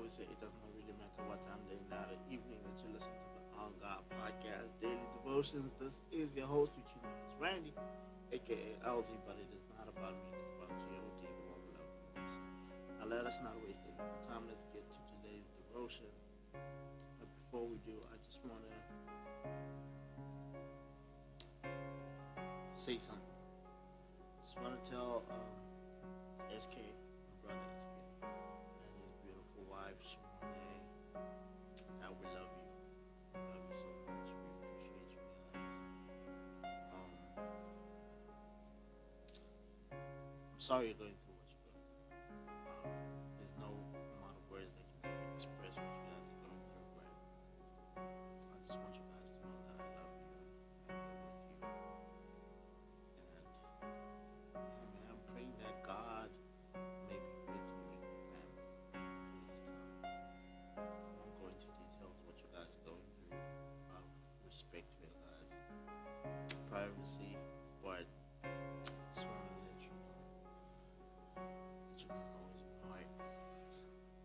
always say it does not really matter what time day, night, or evening that you listen to the On God Podcast Daily Devotions. This is your host, which you know is Randy, aka LZ, but it is not about me, it's about GOD, the one we love the most. Now, let us not waste any more time. Let's get to today's devotion. But before we do, I just want to say something. Just want to tell SK, my brother SK, and his beautiful wife Shimone, that we love you. We love you so much. We appreciate you guys. I'm sorry you're going through what you're going through. There's no amount of words that can ever express what you guys are going through, but I just want you guys to know that I love you. I'm here with you. And yeah, man, I'm praying that God may be with you and your family through this time. I won't go into details of what you guys are going through out of respect for your guys' privacy, but just want to let you know that you can always be right.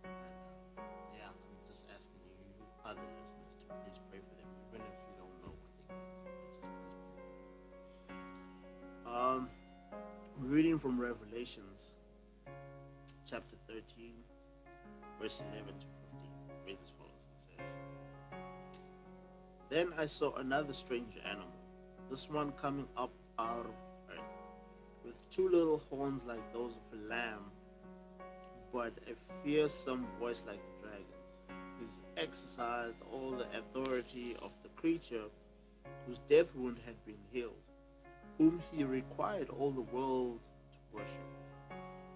And yeah, I'm just asking you, other listeners, to please pray for them, even if you don't know what they're going through. Just please pray. Reading from Revelations chapter 13, verse 11 to 15. Read as follows. It says, Then I saw another strange animal, this one coming up out of earth, with two little horns like those of a lamb, but a fearsome voice like the dragon's. He's exercised all the authority of the creature whose death wound had been healed, whom he required all the world to worship.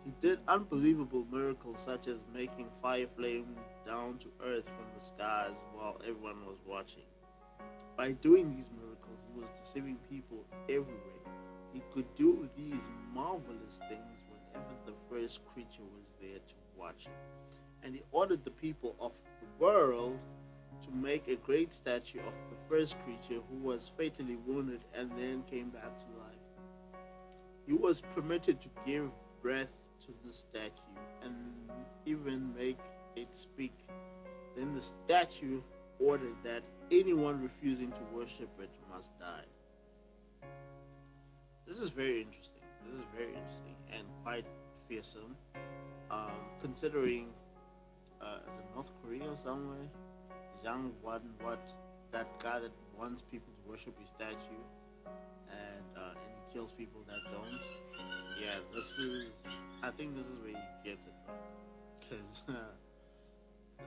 He did unbelievable miracles such as making fire flame down to earth from the skies while everyone was watching. By doing these miracles, he was deceiving people everywhere. He could do these marvelous things whenever the first creature was there to watch him. And he ordered the people of the world to make a great statue of the first creature who was fatally wounded and then came back to life. He was permitted to give breath to the statue and even make it speak. Then the statue ordered that anyone refusing to worship it must die. This is very interesting. This is very interesting and quite fearsome, considering as in North Korea or somewhere, what that guy that wants people to worship his statue, and he kills people that don't. Yeah, this is. I think this is where he gets it from, because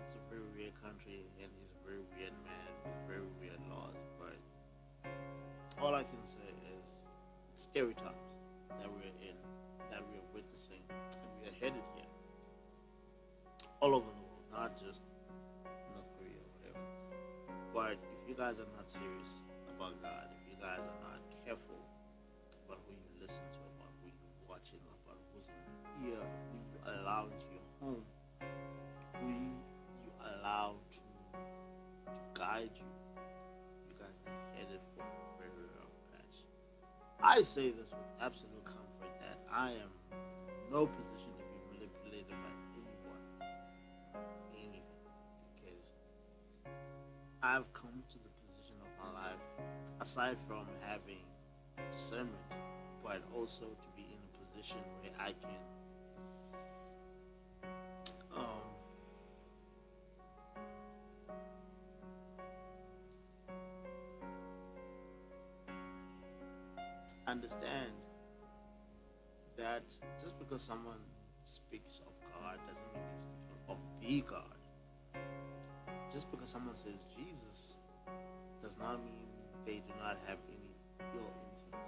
it's a very weird country and he's a very weird man with very weird laws. But all I can say is scary times that we're in, that we are witnessing, and we are headed here all over the world, not just North Korea or whatever. But if you guys are not serious about God, if you guys are not careful about who you listen to, about who you're watching, about who's in your ear, who you allow into your home, who you allow to guide you, you guys are headed for a very rough patch. I say this with absolute comfort that I am in no position to be manipulated by anything, because I've come to the position of my life, aside from having discernment, but also to be in a position where I can um, understand that just because someone speaks of God doesn't mean they're speaking of the God. Just because someone says Jesus does not mean they do not have any ill intent.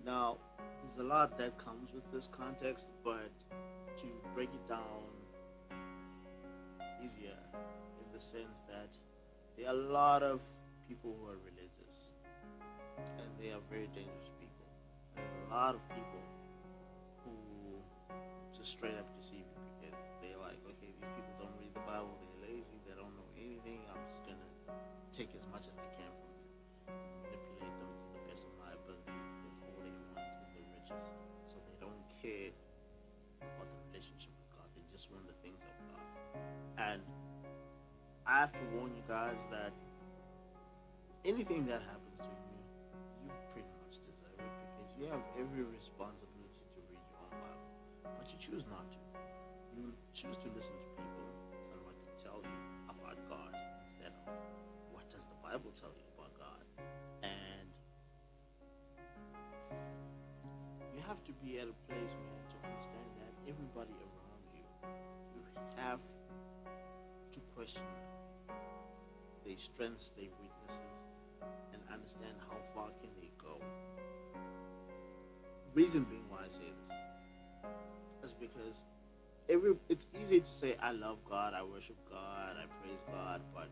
Now, there's a lot that comes with this context, but to break it down easier in the sense that there are a lot of people who are religious and they are very dangerous people. There's a lot of people who just straight up deceive you because they're like, okay, these people don't read the Bible, they're lazy, they don't know anything. I'm just gonna take as much as I can from them, manipulate them to the best of my ability because all they want is the riches. So they don't care about the relationship with God. They just want the things of God. I have to warn you guys that anything that happens to you, you pretty much deserve it because you have every responsibility to read your own Bible, but you choose not to. You choose to listen to people and what they tell you about God instead of what does the Bible tell you about God. And you have to be at a place, man, to understand that everybody around you, you have to question their strengths, their weaknesses, and understand how far can they go. Reason being why I say this is because it's easy to say I love God, I worship God, I praise God, but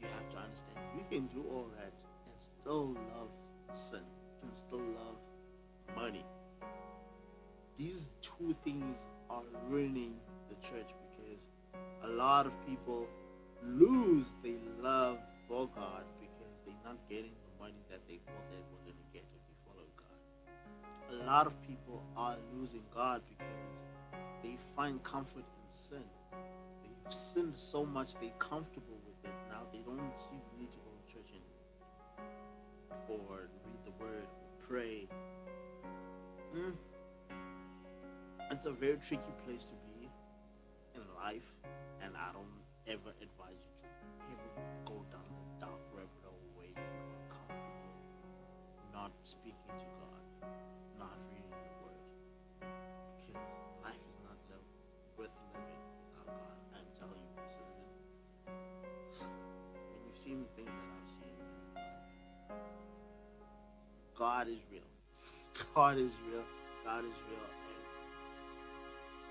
you have to understand you can do all that and still love sin, you can still love money. These two things are ruining the church because a lot of people lose their love for God because they're not getting the money that they thought they were going to get if you follow God. A lot of people are losing God because they find comfort in sin. They've sinned so much they're comfortable with it. Now they don't see the need to go to church anymore or read the word or pray. It's a very tricky place to be in life, and I don't ever advise you to ever go down the dark rabbit hole where you are comfortable not speaking to God, not reading the word, because life is not worth living without God. I'm telling you this, isn't it? When you've seen the things that I've seen in life, God is real. God is real. God is real, and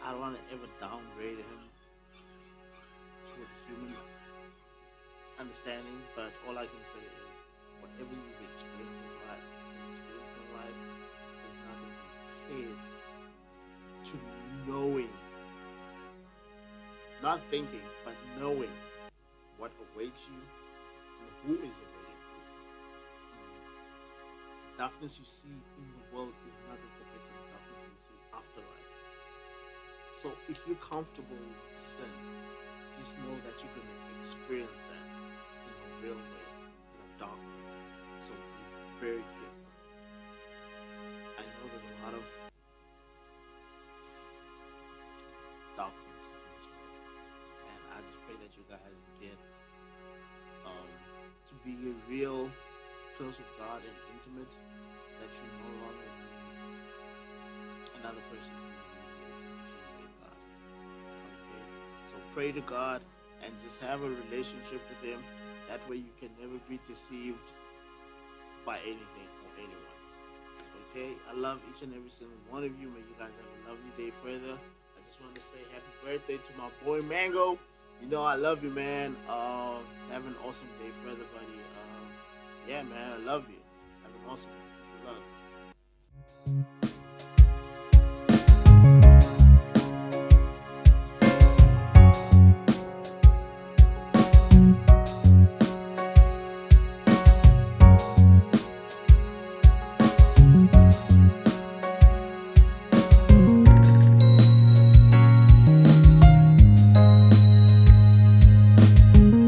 I don't want to ever downgrade him to a human understanding, but all I can say is whatever you've experienced in life is not compared to knowing, not thinking, but knowing what awaits you and who is awaiting you. The darkness you see in the world is not compared to the darkness you see after life. So if you're comfortable with sin, just know that you're going to experience that in a real way, in a dark way. So be very careful. I know there's a lot of darkness in this world, and I just pray that you guys get to be real close with God and intimate, that you no longer need another person to with God. Okay? So pray to God and just have a relationship with Him. That way you can never be deceived by anything or anyone. Okay? I love each and every single one of you. May you guys have a lovely day further. I just want to say happy birthday to my boy Mango. You know I love you, man. Have an awesome day further, buddy. Yeah, man, I love you. Have an awesome day. Peace and love.